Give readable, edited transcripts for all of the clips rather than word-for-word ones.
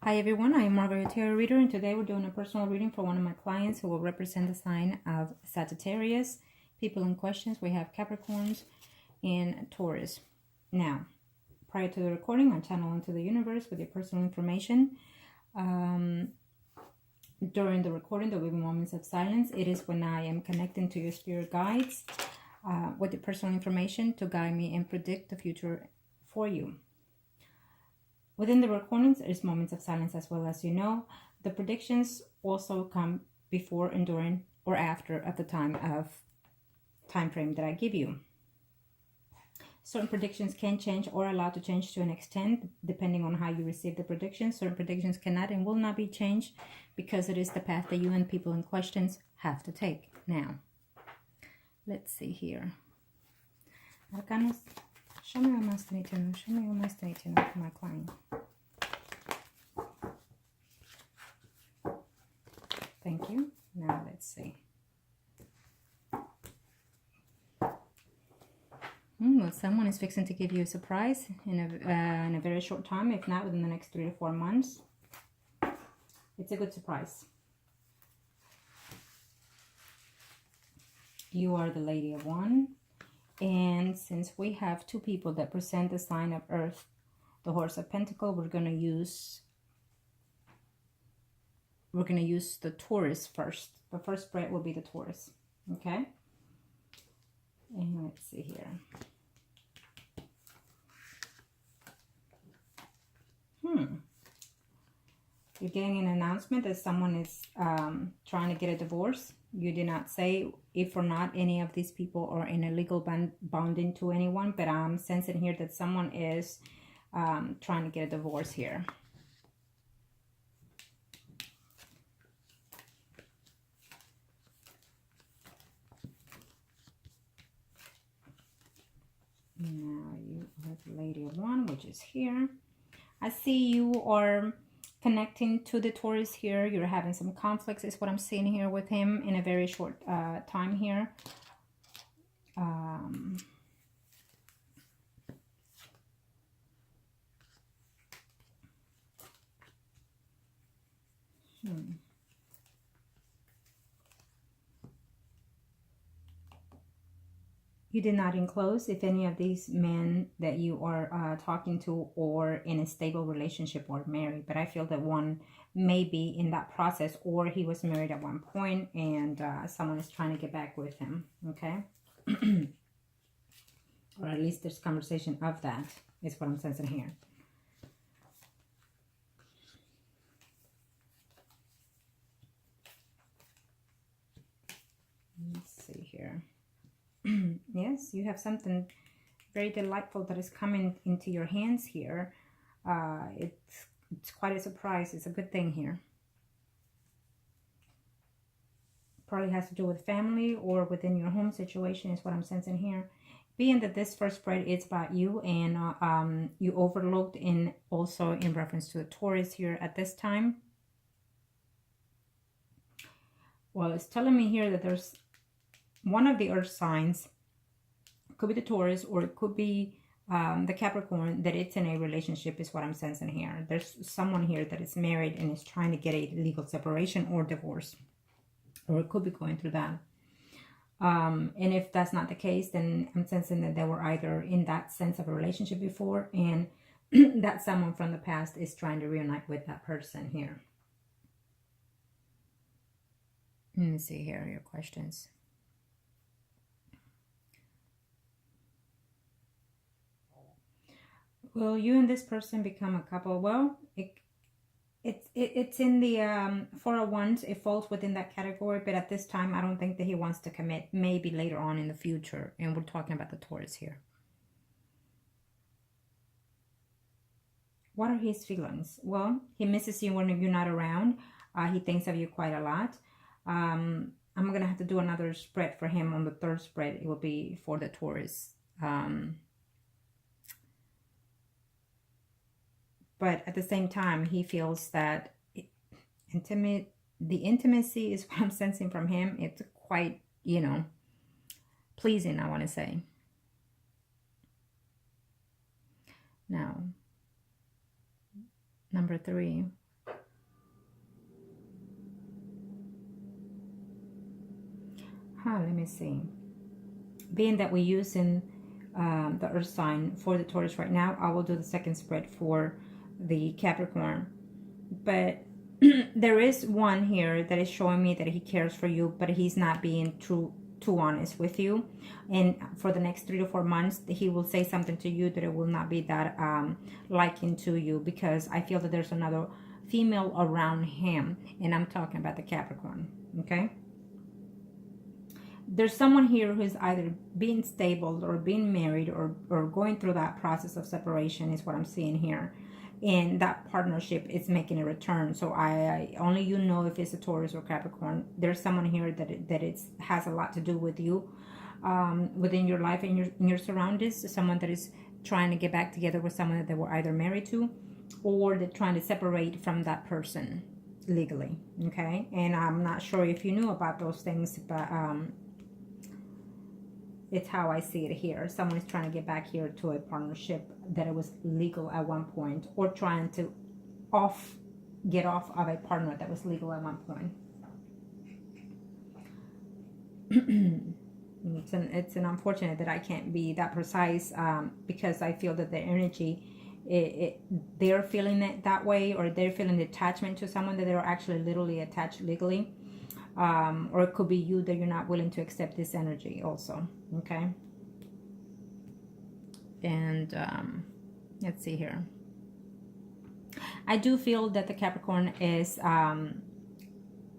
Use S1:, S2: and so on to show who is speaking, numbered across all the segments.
S1: Hi everyone, I am Margourtarotreader, and today we're doing a personal reading for one of my clients who will represent the sign of Sagittarius. People in questions, we have Capricorns and Taurus. Now, prior to the recording, I channel into the universe with your personal information. During the recording, there will be moments of silence. It is when I am connecting to your spirit guides with your personal information to guide me and predict the future for you. Within the recordings, there's moments of silence as well, as you know. The predictions also come before and during or after at the time frame that I give you. Certain predictions can change or allowed to change to an extent depending on how you receive the predictions. Certain predictions cannot and will not be changed because it is the path that you and people in questions have to take. Now, let's see here. Arcanos. Show me what más they need to know. Show me what más they need to know for my client. Thank you. Now let's see. Well, someone is fixing to give you a surprise in a very short time, if not within the next 3 to 4 months. It's a good surprise. You are the Lady of One. And since we have two people that present the sign of Earth, the Horse of Pentacles, we're going to use the Taurus first. The first spread will be the Taurus. Okay? And let's see here. You're getting an announcement that someone is trying to get a divorce. You did not say if or not any of these people are in a legal bonding to anyone, but I'm sensing here that someone is trying to get a divorce here. Now you have the Lady of One, which is here. I see you are connecting to the Taurus here. You're having some conflicts is what I'm seeing here with him in a very short time here. You did not enclose if any of these men that you are talking to or in a stable relationship or married. But I feel that one may be in that process, or he was married at one point and someone is trying to get back with him. Okay? Or at least there's conversation of that is what I'm sensing here. Let's see here. Yes, you have something very delightful that is coming into your hands here. It's quite a surprise. It's a good thing here. Probably has to do with family or within your home situation is what I'm sensing here. Being that this first spread is about you and you overlooked in also in reference to the Taurus here at this time. Well, it's telling me here that there's one of the earth signs, could be the Taurus or it could be the Capricorn, that it's in a relationship is what I'm sensing here. There's someone here that is married and is trying to get a legal separation or divorce, or it could be going through that. And if that's not the case, then I'm sensing that they were either in that sense of a relationship before and that someone from the past is trying to reunite with that person here. Let me see here your questions. Will you and this person become a couple? Well, it's in the 401s. It falls within that category, but at this time, I don't think that he wants to commit. Maybe later on in the future, and we're talking about the Taurus here. What are his feelings? Well, he misses you when you're not around. He thinks of you quite a lot. I'm going to have to do another spread for him on the third spread. It will be for the Taurus. But at the same time, he feels that the intimacy is what I'm sensing from him. It's quite, you know, pleasing, I want to say. Now, number 3, Let me see. Being that we're using the earth sign for the Taurus right now, I will do the second spread for the Capricorn. But there is one here that is showing me that he cares for you, but he's not being too honest with you. And for the next 3 to 4 months, he will say something to you that it will not be that liking to you, because I feel that there's another female around him, and I'm talking about the Capricorn. Okay, there's someone here who's either being stable or being married or going through that process of separation, is what I'm seeing here. And that partnership is making a return. So I only you know if it's a Taurus or Capricorn. There's someone here that has a lot to do with you within your life and in your surroundings. Someone that is trying to get back together with someone that they were either married to, or they're trying to separate from that person legally. Okay, and I'm not sure if you knew about those things, but it's how I see it here. Someone is trying to get back here to a partnership that it was legal at one point, or trying to get off of a partner that was legal at one point. It's an unfortunate that I can't be that precise, because I feel that the energy, they're feeling it that way, or they're feeling the attachment to someone that they're actually literally attached legally. Or it could be you that you're not willing to accept this energy also. Okay, and let's see here. I do feel that the Capricorn is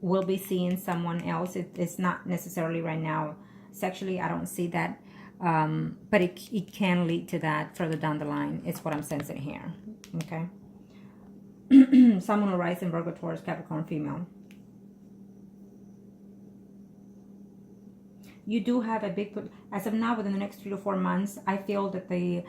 S1: will be seeing someone else. It's not necessarily right now sexually, I don't see that, but it can lead to that further down the line. It's what I'm sensing here. Okay. Someone will rise in Virgo, Taurus, Capricorn, female. You do have a big, as of now, within the next 3 to 4 months, I feel that the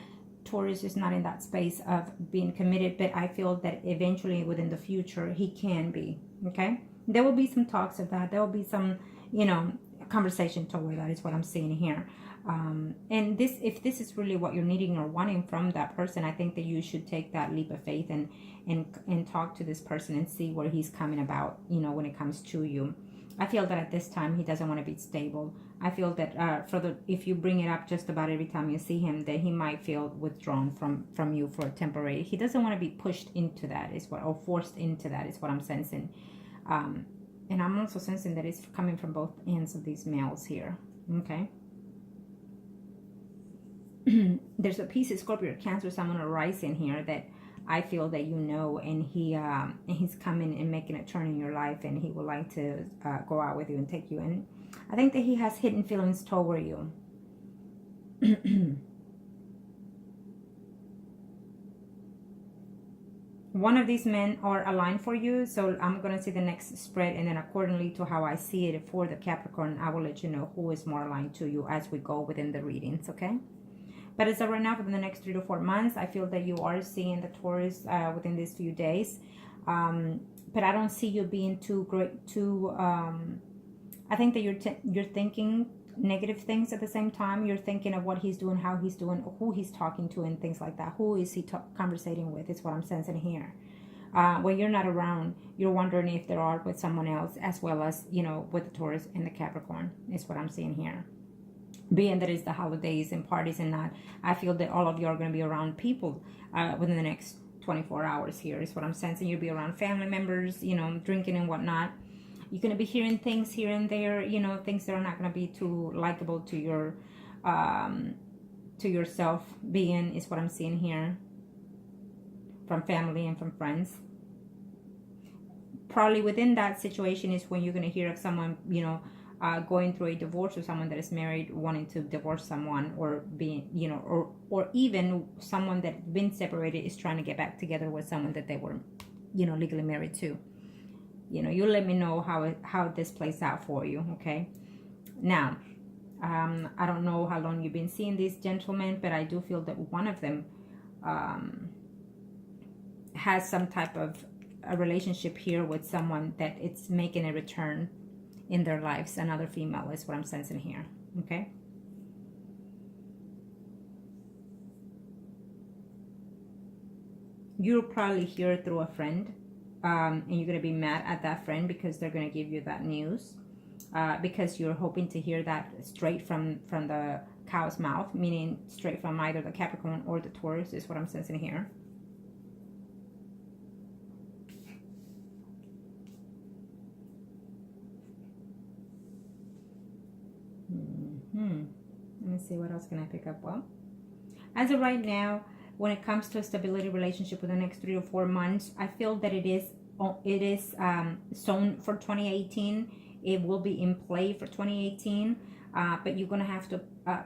S1: Taurus is not in that space of being committed, but I feel that eventually within the future, he can be. Okay. There will be some talks of that. There will be some, conversation toward that, is what I'm seeing here. And if this is really what you're needing or wanting from that person, I think that you should take that leap of faith and talk to this person and see where he's coming about, when it comes to you. I feel that at this time, he doesn't want to be stable. I feel that if you bring it up just about every time you see him, that he might feel withdrawn from you for a temporary. He doesn't want to be pushed into that, or forced into that, is what I'm sensing. And I'm also sensing that it's coming from both ends of these males here. Okay. There's a piece of Scorpio, Cancer, someone arising here that I feel that and he's coming and making a turn in your life, and he would like to go out with you and take you in. I think that he has hidden feelings toward you. One of these men are aligned for you, so I'm going to see the next spread, and then accordingly to how I see it for the Capricorn, I will let you know who is more aligned to you as we go within the readings, okay? But as of right now, for the next 3 to 4 months, I feel that you are seeing the Taurus within these few days. But I don't see you being I think that you're thinking negative things at the same time. You're thinking of what he's doing, how he's doing, who he's talking to, and things like that. Who is he conversating with is what I'm sensing here. When you're not around, you're wondering if they are with someone else, as well as, with the Taurus and the Capricorn is what I'm seeing here. Being that it's the holidays and parties and that, I feel that all of you are going to be around people within the next 24 hours here is what I'm sensing. You'll be around family members, drinking and whatnot. You're going to be hearing things here and there, things that are not going to be too likable to your to yourself being is what I'm seeing here from family and from friends. Probably within that situation is when you're going to hear of someone, going through a divorce, or someone that is married wanting to divorce someone, or being, or even someone that's been separated is trying to get back together with someone that they were, legally married to. You let me know how this plays out for you, okay? Now, I don't know how long you've been seeing these gentlemen, but I do feel that one of them has some type of a relationship here with someone that it's making a return in their lives. Another female is what I'm sensing here, okay? You'll probably hear it through a friend, and you're going to be mad at that friend because they're going to give you that news. because you're hoping to hear that straight from the cow's mouth, meaning straight from either the Capricorn or the Taurus is what I'm sensing here. Let me see, what else can I pick up? Well, as of right now, when it comes to a stability relationship for the next 3 or 4 months, I feel that it is sown for 2018. It will be in play for 2018, but you're gonna have to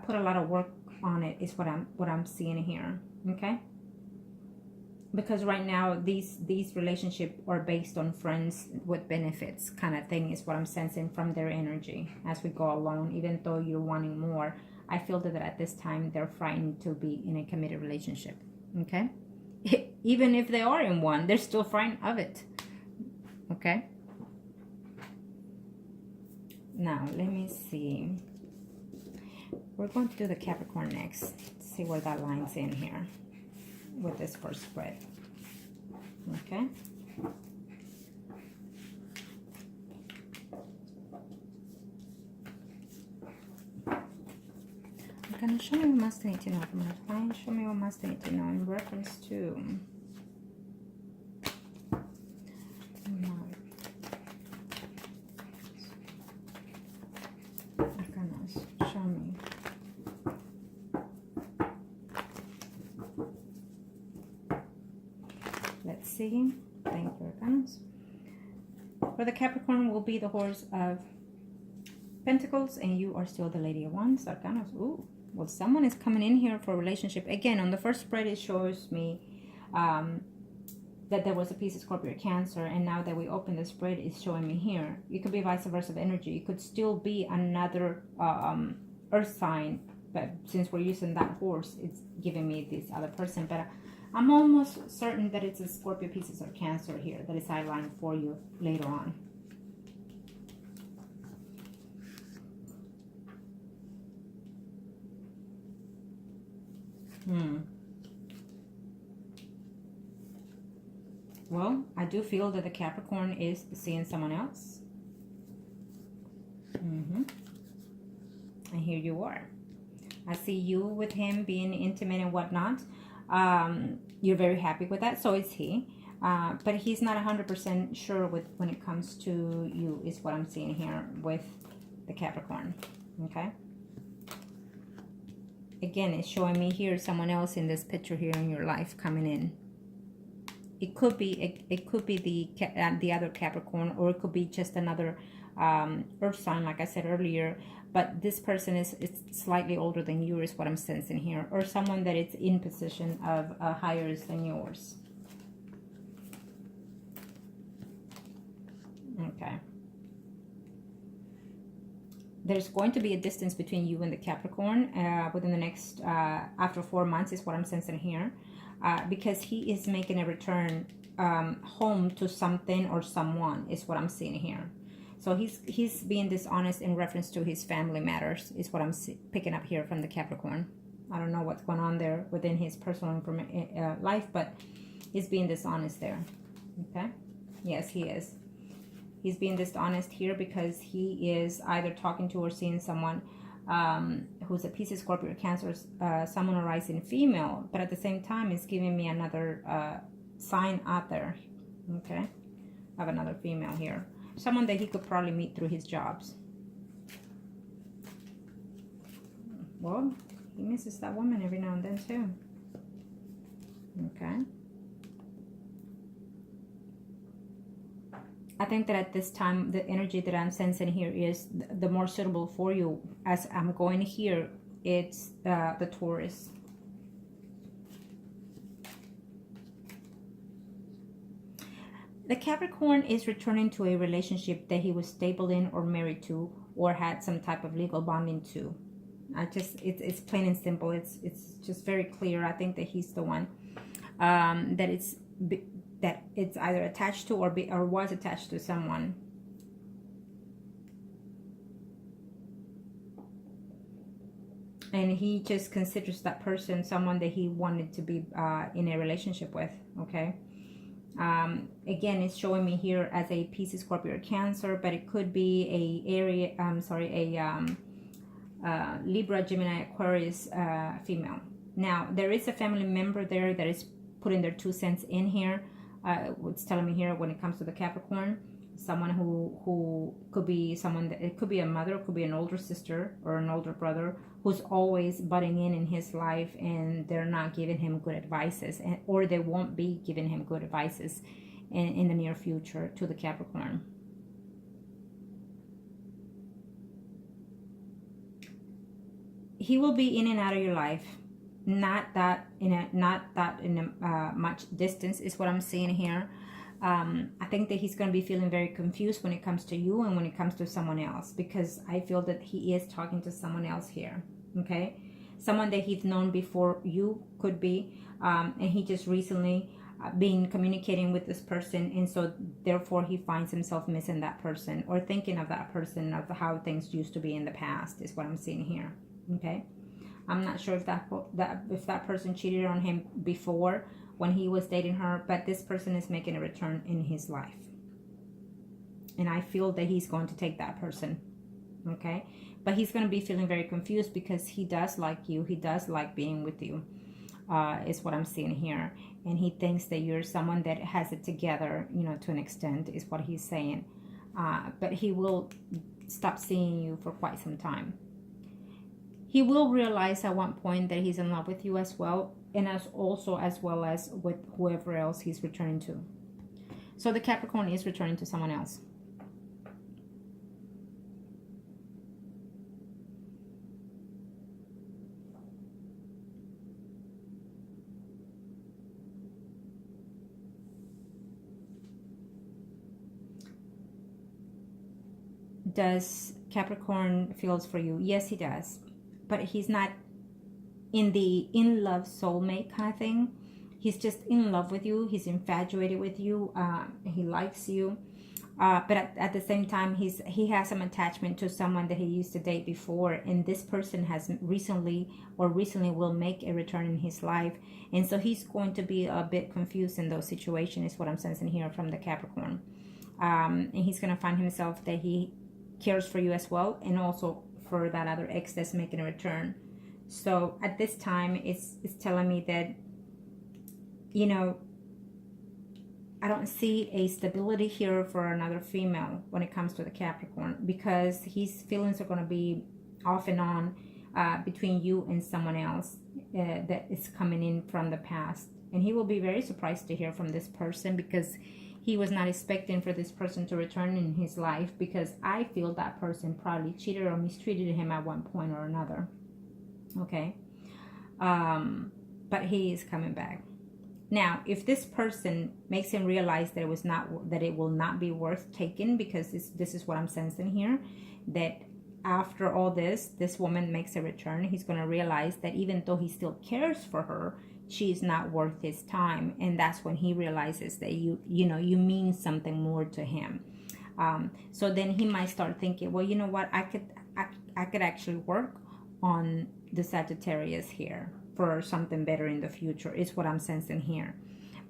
S1: put a lot of work on it. Is what I'm seeing here. Okay. Because right now these relationships are based on friends with benefits kind of thing is what I'm sensing from their energy as we go along. Even though you're wanting more, I feel that at this time they're frightened to be in a committed relationship. Okay. Even if they are in one, they're still frightened of it. Okay. Now let me see, we're going to do the Capricorn next. See where that line's in here with this first spread. Okay. Okay, show me what must need to know from my client. Show me what must need to know in reference to show me. Let's see. Thank you, Arcanas. For the Capricorn will be the Horse of Pentacles, and you are still the Lady of Wands, Arcanas. Ooh, well, someone is coming in here for a relationship. Again, on the first spread, it shows me that there was a piece of Scorpio Cancer, and now that we open the spread, it's showing me here. It could be vice versa of energy. It could still be another earth sign, but since we're using that horse, it's giving me this other person. But I'm almost certain that it's a Scorpio Pisces or Cancer here that is outlined for you later on. Well, I do feel that the Capricorn is seeing someone else. And here you are. I see you with him being intimate and whatnot. You're very happy with that. So is he. But he's not 100% sure when it comes to you, is what I'm seeing here with the Capricorn. Okay. Again, it's showing me here someone else in this picture here in your life coming in. It could be the other Capricorn, or it could be just another earth sign, like I said earlier. But this person is slightly older than you, is what I'm sensing here, or someone that is in position of higher than yours. Okay. There's going to be a distance between you and the Capricorn within the next after 4 months, is what I'm sensing here. Because he is making a return home to something or someone, is what I'm seeing here. So he's being dishonest in reference to his family matters, is what I'm picking up here from the Capricorn. I don't know what's going on there within his personal life, but he's being dishonest there. Okay. Yes, he is. He's being dishonest here because he is either talking to or seeing someone who's a Pisces, Scorpio, Cancer, someone arising female, but at the same time is giving me another sign out there. Okay, I have another female here, someone that he could probably meet through his jobs. Well, he misses that woman every now and then too. Okay. I think that at this time, the energy that I'm sensing here is the more suitable for you. As I'm going here, it's the Taurus. The Capricorn is returning to a relationship that he was stable in or married to or had some type of legal bonding to. It's plain and simple. It's just very clear. I think that he's the one that it's either attached to or was attached to someone. And he just considers that person someone that he wanted to be in a relationship with. Okay. Again, it's showing me here as a Pisces, Scorpio, or Cancer, but it could be Libra, Gemini, Aquarius female. Now, there is a family member there that is putting their 2 cents in here. It's telling me here when it comes to the Capricorn, someone who could be someone that, it could be a mother, it could be an older sister or an older brother who's always butting in his life, and they're not giving him good advices, or they won't be giving him good advices in the near future to the Capricorn. He will be in and out of your life, not that in a much distance is what I'm seeing here. I think that he's going to be feeling very confused when it comes to you and when it comes to someone else, because I feel that he is talking to someone else here. Okay, someone that he's known before you could be, and he just recently been communicating with this person, and so therefore he finds himself missing that person or thinking of that person, of how things used to be in the past is what I'm seeing here. Okay, I'm not sure if that person cheated on him before when he was dating her, but this person is making a return in his life, and I feel that he's going to take that person. Okay, but he's going to be feeling very confused because he does like you, he does like being with you, is what I'm seeing here, and he thinks that you're someone that has it together, you know, to an extent is what he's saying, but he will stop seeing you for quite some time. He will realize at one point that he's in love with you as well, and as well as with whoever else he's returning to. So the Capricorn is returning to someone else. Does Capricorn feels for you? Yes, he does. But he's not in the in-love soulmate kind of thing. He's just in love with you. He's infatuated with you. He likes you. But at the same time, he has some attachment to someone that he used to date before. And this person has recently will make a return in his life. And so he's going to be a bit confused in those situations, is what I'm sensing here from the Capricorn. And he's going to find himself that he cares for you as well, and also for that other ex that's making a return. So at this time, it's telling me that, you know, I don't see a stability here for another female when it comes to the Capricorn, because his feelings are going to be off and on between you and someone else that is coming in from the past. And he will be very surprised to hear from this person, because he was not expecting for this person to return in his life, because I feel that person probably cheated or mistreated him at one point or another. Okay. But he is coming back. Now, if this person makes him realize that it will not be worth taking, because this is what I'm sensing here, that after all this woman makes a return, he's going to realize that even though he still cares for her, she's not worth his time. And that's when he realizes that you mean something more to him. So then he might start thinking, well, you know what, I could actually work on the Sagittarius here for something better in the future, is what I'm sensing here.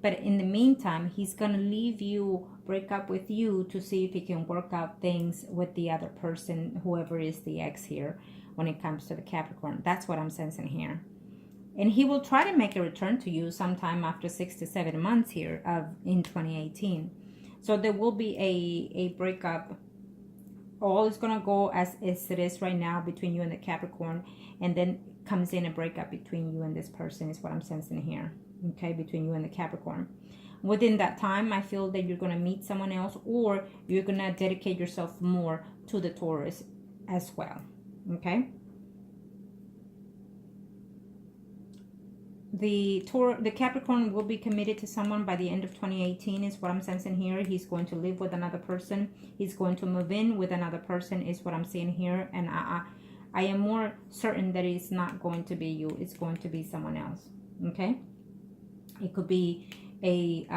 S1: But in the meantime, he's gonna leave you, break up with you, to see if he can work out things with the other person, whoever is the ex here, when it comes to the Capricorn. That's what I'm sensing here. And he will try to make a return to you sometime after 6 to 7 months here in 2018. So there will be a breakup. All is going to go as it is right now between you and the Capricorn. And then comes in a breakup between you and this person, is what I'm sensing here. Okay, between you and the Capricorn. Within that time, I feel that you're going to meet someone else, or you're going to dedicate yourself more to the Taurus as well. Okay. The Capricorn will be committed to someone by the end of 2018, is what I'm sensing here. He's going to live with another person. He's going to move in with another person, is what I'm seeing here. And I am more certain that it's not going to be you. It's going to be someone else. Okay? It could be a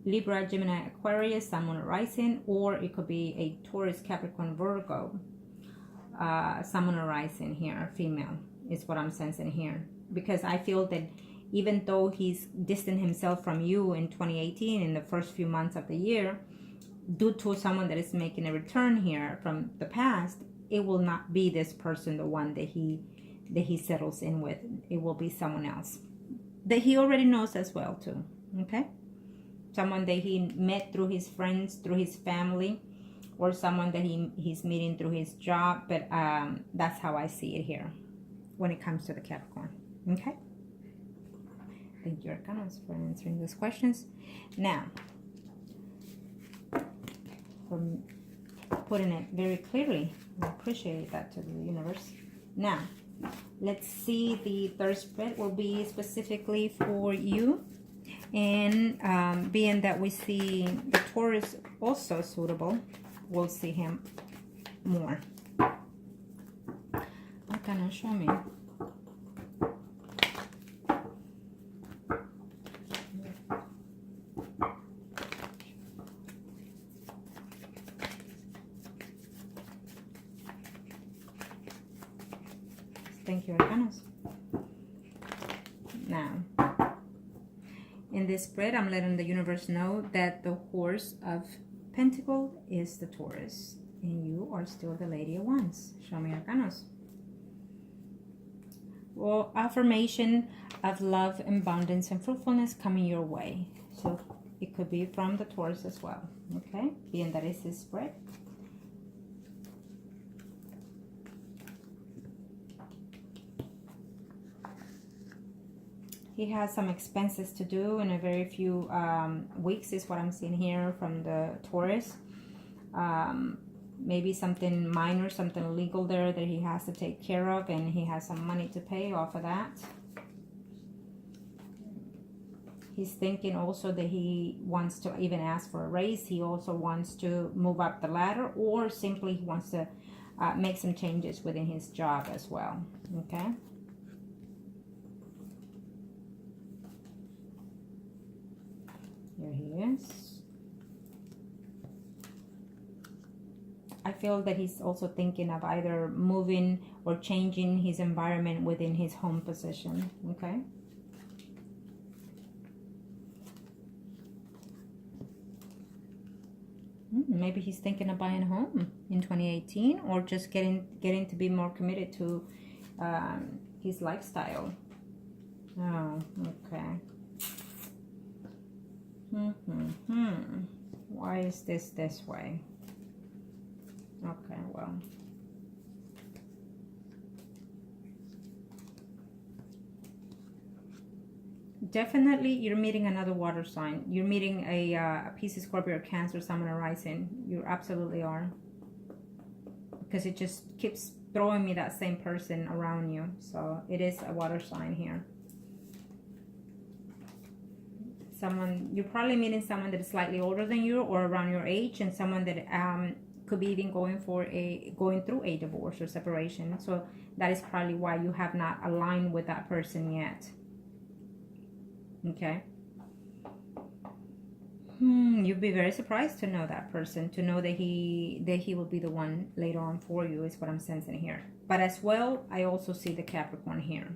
S1: Libra, Gemini, Aquarius, Sun, Moon, Rising, or it could be a Taurus, Capricorn, Virgo, Sun, Moon, Rising here, female, is what I'm sensing here. Because I feel that even though he's distanced himself from you in 2018 in the first few months of the year, due to someone that is making a return here from the past, it will not be this person, the one that he settles in with. It will be someone else that he already knows as well too. Okay, someone that he met through his friends, through his family, or someone that he's meeting through his job. But that's how I see it here when it comes to the Capricorn. Okay, thank you, Arcanas, for answering those questions. Now, from putting it very clearly, I appreciate that to the universe. Now, let's see, the third spread will be specifically for you. And being that we see the Taurus also suitable, we'll see him more. What can I show me? Thank you, Arcanas. Now, in this spread, I'm letting the universe know that the horse of Pentacle is the Taurus, and you are still the Lady of Wands. Show me, Arcanas. Well, affirmation of love, abundance, and fruitfulness coming your way. So it could be from the Taurus as well. Okay, being that is his spread. He has some expenses to do in a very few weeks, is what I'm seeing here from the Taurus. Maybe something minor, something legal there that he has to take care of, and he has some money to pay off of that. He's thinking also that he wants to even ask for a raise. He also wants to move up the ladder, or simply he wants to make some changes within his job as well. Okay. Here he is. I feel that he's also thinking of either moving or changing his environment within his home position. Okay. Maybe he's thinking of buying a home in 2018, or just getting to be more committed to his lifestyle. Oh, okay. Why is this way? Okay, well. Definitely you're meeting another water sign. You're meeting a Pisces, Scorpio, or Cancer, Sun, or Rising. You absolutely are. Because it just keeps throwing me that same person around you. So it is a water sign here. Someone, you're probably meeting someone that is slightly older than you or around your age, and someone that could be even going through a divorce or separation. So that is probably why you have not aligned with that person yet. Okay. You'd be very surprised to know that person, to know that he will be the one later on for you, is what I'm sensing here. But as well, I also see the Capricorn here.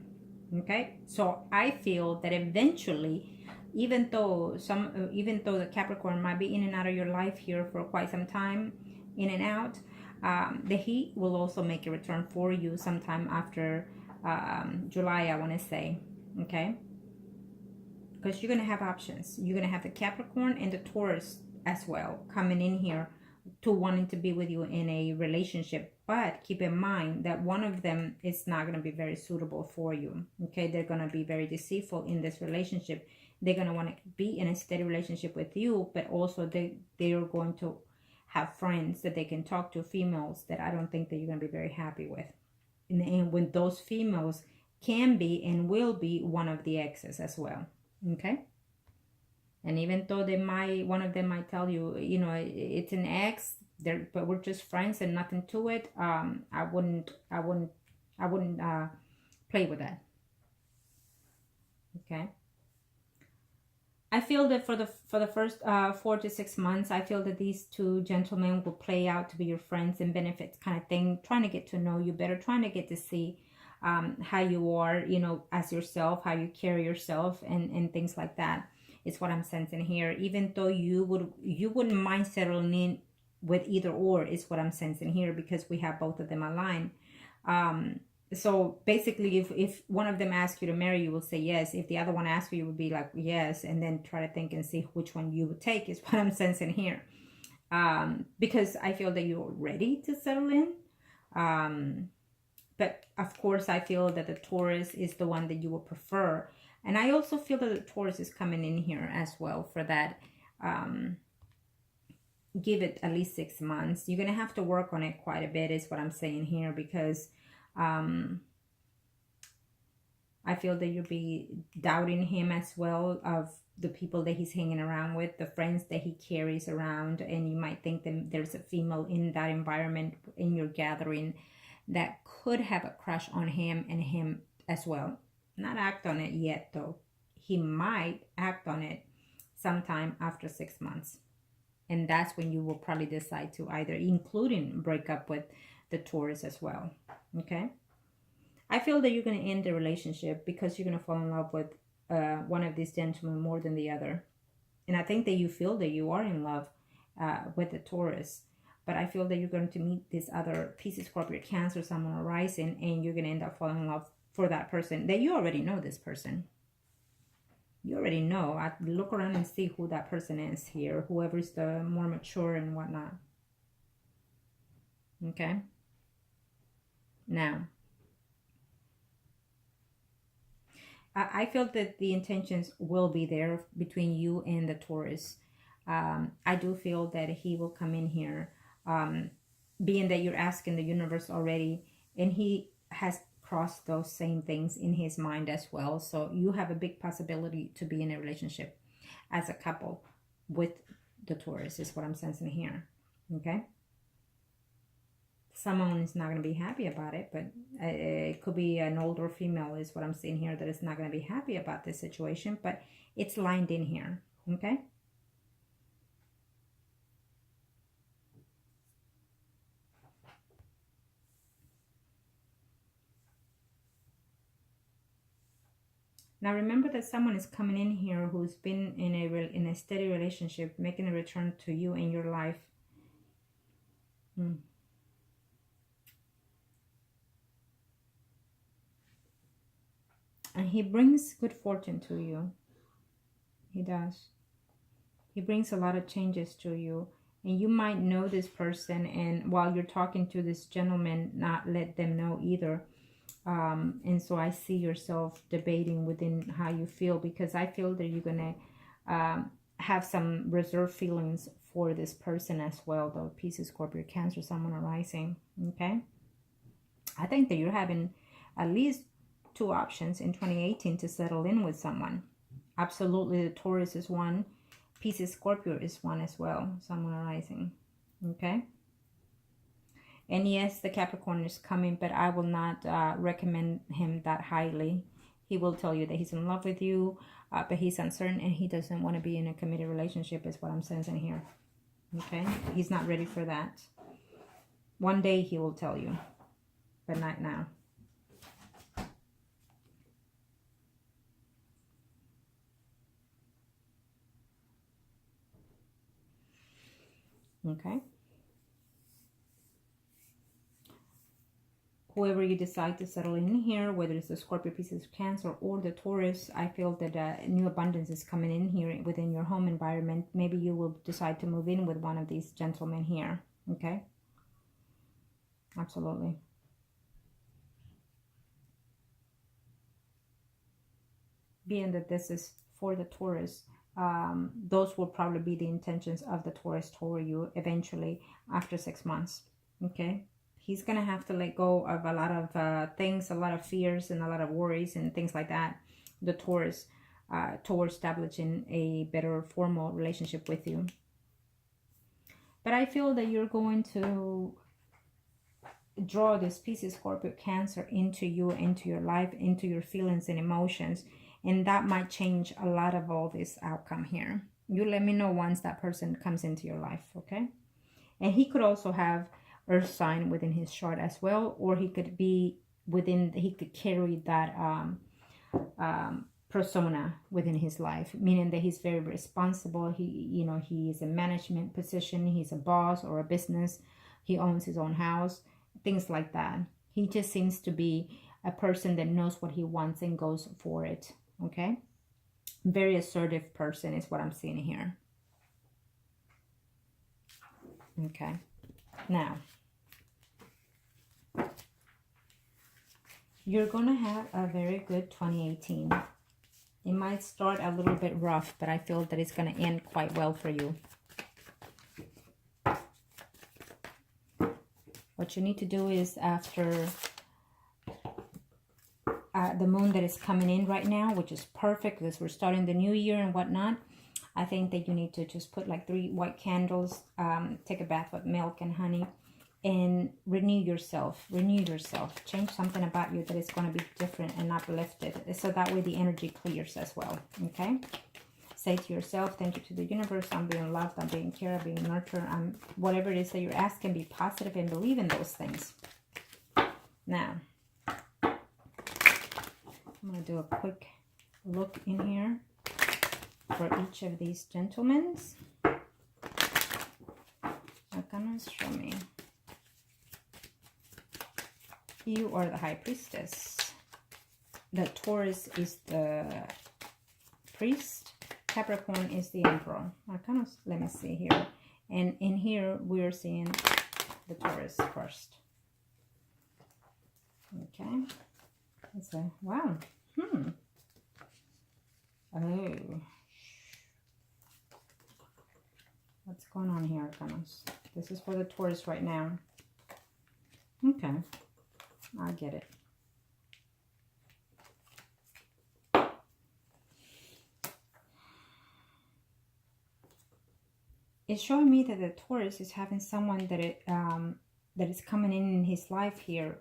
S1: Okay, so I feel that eventually, even though the Capricorn might be in and out of your life here for quite some time, in and out, that he will also make a return for you sometime after July, I want to say. Okay, because you're going to have options. You're going to have the Capricorn and the Taurus as well coming in here to wanting to be with you in a relationship. But keep in mind that one of them is not going to be very suitable for you. Okay, they're going to be very deceitful in this relationship. They're going to want to be in a steady relationship with you, but also they're going to have friends that they can talk to, females that I don't think that you're going to be very happy with. And when those females can be and will be one of the exes as well. Okay. And even though one of them might tell you, you know, it's an ex, but we're just friends and nothing to it. I wouldn't play with that. Okay. I feel that for the first 4 to 6 months, I feel that these two gentlemen will play out to be your friends and benefits kind of thing, trying to get to know you better, trying to get to see how you are, you know, as yourself, how you carry yourself, and things like that is what I'm sensing here. Even though you wouldn't mind settling in with either or, is what I'm sensing here, because we have both of them aligned. So basically, if one of them asks you to marry, you will say yes. If the other one asks you would be like yes, and then try to think and see which one you would take, is what I'm sensing here. Because I feel that you're ready to settle in. But of course, I feel that the Taurus is the one that you would prefer. And I also feel that the Taurus is coming in here as well for that. Give it at least 6 months. You're going to have to work on it quite a bit, is what I'm saying here, because I feel that you'll be doubting him as well, of the people that he's hanging around with, the friends that he carries around, and you might think that there's a female in that environment in your gathering that could have a crush on him and him as well. Not act on it yet though. He might act on it sometime after 6 months. And that's when you will probably decide to either break up with the Taurus as well. Okay. I feel that you're going to end the relationship because you're going to fall in love with one of these gentlemen more than the other. And I think that you feel that you are in love with the Taurus. But I feel that you're going to meet this other Pisces, Scorpio, Cancer, someone arising, and you're going to end up falling in love for that person. That you already know this person. You already know. I look around and see who that person is here. Whoever's the more mature and whatnot. Okay. Now, I feel that the intentions will be there between you and the Taurus. I do feel that he will come in here, being that you're asking the universe already, and he has crossed those same things in his mind as well. So you have a big possibility to be in a relationship as a couple with the Taurus, is what I'm sensing here. Okay. Someone is not going to be happy about it, but it could be an older female, is what I'm seeing here, that is not going to be happy about this situation, but it's lined in here. Okay. Now remember that someone is coming in here who's been in a steady relationship, making a return to you in your life. And he brings good fortune to you. He does. He brings a lot of changes to you. And you might know this person, and while you're talking to this gentleman, not let them know either. And so I see yourself debating within how you feel, because I feel that you're going to have some reserved feelings for this person as well, though. Pisces, Scorpio, Cancer, someone arising. Okay. I think that you're having at least 2 options in 2018 to settle in with someone. Absolutely, the Taurus is one. Pisces, Scorpio is one as well. Someone arising. Okay. And yes, the Capricorn is coming, but I will not recommend him that highly. He will tell you that he's in love with you, but he's uncertain and he doesn't want to be in a committed relationship, is what I'm sensing here. Okay? He's not ready for that. One day he will tell you, but not now. Okay? Whoever you decide to settle in here, whether it's the Scorpio, Pisces, Cancer, or the Taurus, I feel that new abundance is coming in here within your home environment. Maybe you will decide to move in with one of these gentlemen here. Okay? Absolutely. Being that this is for the Taurus, those will probably be the intentions of the Taurus toward you eventually after 6 months. Okay? He's going to have to let go of a lot of things, a lot of fears and a lot of worries and things like that, the Taurus, towards establishing a better formal relationship with you. But I feel that you're going to draw this Pisces, Scorpio, Cancer into you, into your life, into your feelings and emotions. And that might change a lot of all this outcome here. You let me know once that person comes into your life, okay? And he could also have Earth sign within his chart as well, or he could be he could carry that persona within his life, meaning that he's very responsible. He is a management position, he's a boss or a business, he owns his own house, things like that. He just seems to be a person that knows what he wants and goes for it. Okay, very assertive person is what I'm seeing here. Okay, now you're gonna have a very good 2018. It might start a little bit rough, but I feel that it's going to end quite well for you. What you need to do is, after the moon that is coming in right now, which is perfect because we're starting the new year and whatnot, I think that you need to just put like 3 white candles, take a bath with milk and honey, and renew yourself. Change something about you that is going to be different and uplifted, so that way the energy clears as well. Okay, say to yourself, thank you to the universe, I'm being loved, I'm being cared, I'm being nurtured, whatever it is that you're asking, be positive and believe in those things. Now I'm going to do a quick look in here for each of these gentlemen. Arcanas, show me. You are the High Priestess. The Taurus is the Priest. Capricorn is the Emperor. Let me see here. And in here, we're seeing the Taurus first. Okay. So, wow. Oh. What's going on here, Arcanas? This is for the Taurus right now. Okay. I get it. It's showing me that the Taurus is having someone that is coming in his life here,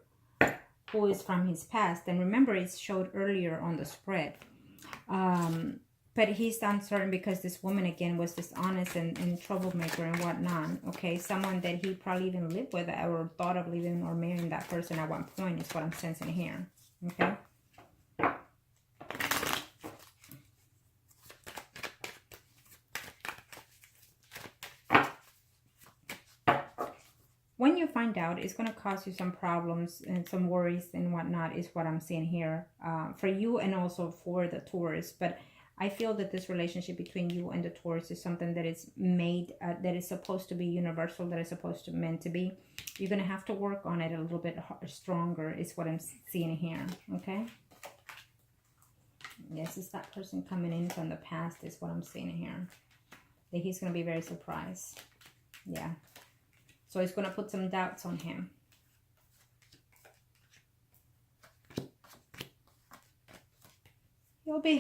S1: who is from his past. And remember, it showed earlier on the spread. But he's uncertain because this woman, again, was dishonest and troublemaker and whatnot. Okay, someone that he probably even lived with or thought of living or marrying that person at one point is what I'm sensing here. Okay. When you find out, it's going to cause you some problems and some worries and whatnot is what I'm seeing here, for you and also for the Taurus. But I feel that this relationship between you and the Taurus is something that is made, that is supposed to be universal, that is supposed to meant to be. You're going to have to work on it a little bit stronger is what I'm seeing here, okay? Yes, it's that person coming in from the past is what I'm seeing here. That he's going to be very surprised. Yeah. So it's going to put some doubts on him. You'll be